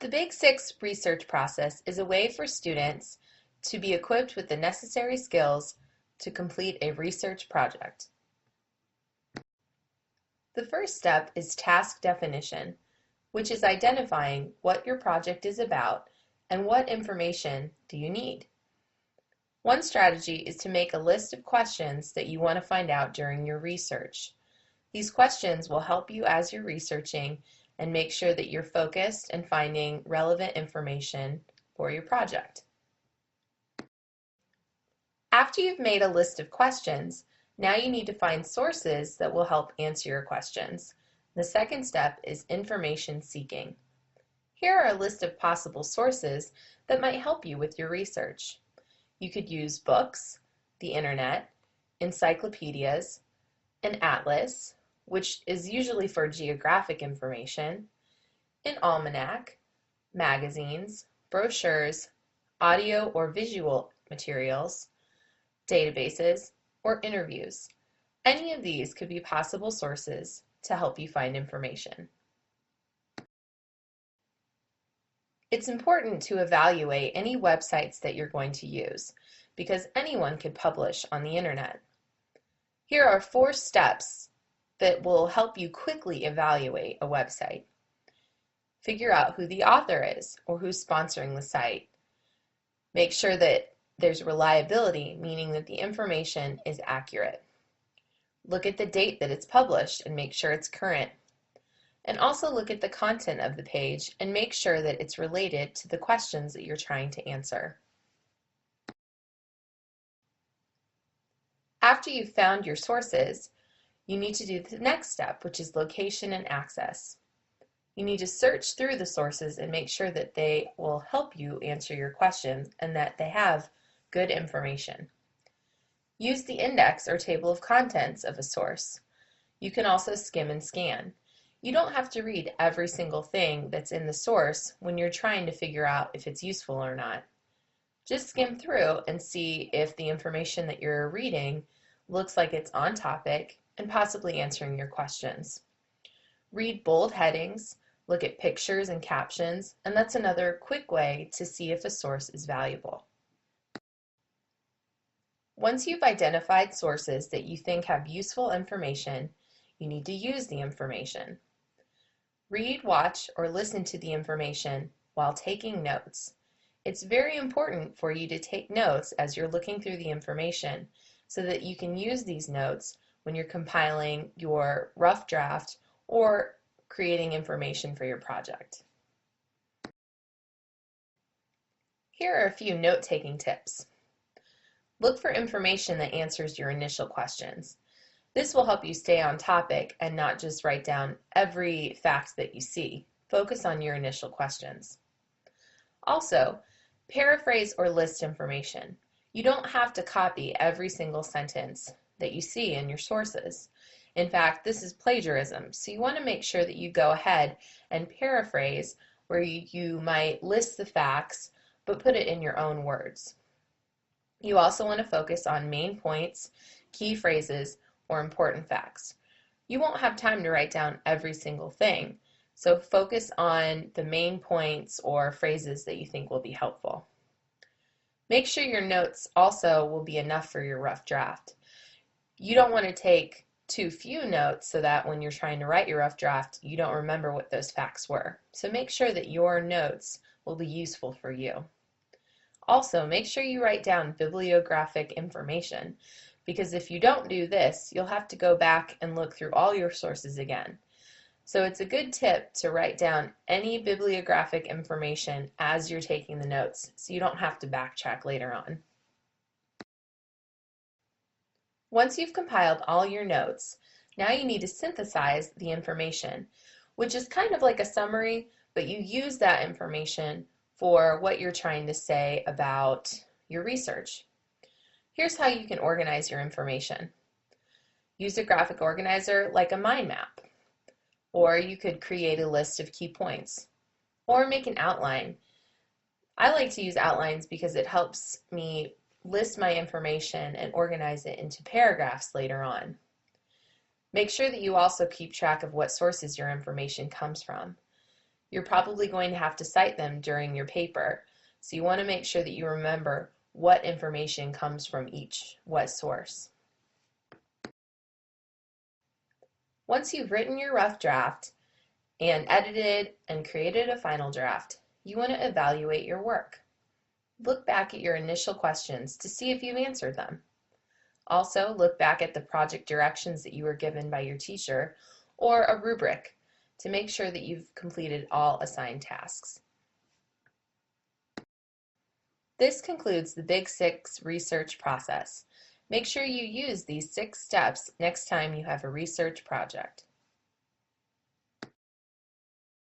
The Big Six research process is a way for students to be equipped with the necessary skills to complete a research project. The first step is task definition, which is identifying what your project is about and what information do you need. One strategy is to make a list of questions that you want to find out during your research. These questions will help you as you're researching and make sure that you're focused and finding relevant information for your project. After you've made a list of questions, now you need to find sources that will help answer your questions. The second step is information seeking. Here are a list of possible sources that might help you with your research. You could use books, the internet, encyclopedias, an atlas, which is usually for geographic information, an almanac, magazines, brochures, audio or visual materials, databases, or interviews. Any of these could be possible sources to help you find information. It's important to evaluate any websites that you're going to use because anyone could publish on the internet. Here are 4 steps that will help you quickly evaluate a website. Figure out who the author is or who's sponsoring the site. Make sure that there's reliability, meaning that the information is accurate. Look at the date that it's published and make sure it's current. And also look at the content of the page and make sure that it's related to the questions that you're trying to answer. After you've found your sources, you need to do the next step, which is location and access. You need to search through the sources and make sure that they will help you answer your questions and that they have good information. Use the index or table of contents of a source. You can also skim and scan. You don't have to read every single thing that's in the source when you're trying to figure out if it's useful or not. Just skim through and see if the information that you're reading looks like it's on topic and possibly answering your questions. Read bold headings, look at pictures and captions, and that's another quick way to see if a source is valuable. Once you've identified sources that you think have useful information, you need to use the information. Read, watch, or listen to the information while taking notes. It's very important for you to take notes as you're looking through the information so that you can use these notes when you're compiling your rough draft or creating information for your project. Here are a few note-taking tips. Look for information that answers your initial questions. This will help you stay on topic and not just write down every fact that you see. Focus on your initial questions. Also, paraphrase or list information. You don't have to copy every single sentence that you see in your sources. In fact, this is plagiarism, so you want to make sure that you go ahead and paraphrase where you might list the facts but put it in your own words. You also want to focus on main points, key phrases, or important facts. You won't have time to write down every single thing, so focus on the main points or phrases that you think will be helpful. Make sure your notes also will be enough for your rough draft. You don't want to take too few notes so that when you're trying to write your rough draft, you don't remember what those facts were. So make sure that your notes will be useful for you. Also, make sure you write down bibliographic information, because if you don't do this, you'll have to go back and look through all your sources again. So it's a good tip to write down any bibliographic information as you're taking the notes, so you don't have to backtrack later on. Once you've compiled all your notes, now you need to synthesize the information, which is kind of like a summary, but you use that information for what you're trying to say about your research. Here's how you can organize your information. Use a graphic organizer like a mind map, or you could create a list of key points, or make an outline. I like to use outlines because it helps me list my information and organize it into paragraphs later on. Make sure that you also keep track of what sources your information comes from. You're probably going to have to cite them during your paper, so you want to make sure that you remember what information comes from what source. Once you've written your rough draft and edited and created a final draft, you want to evaluate your work. Look back at your initial questions to see if you've answered them. Also, look back at the project directions that you were given by your teacher or a rubric to make sure that you've completed all assigned tasks. This concludes the Big Six research process. Make sure you use these 6 steps next time you have a research project.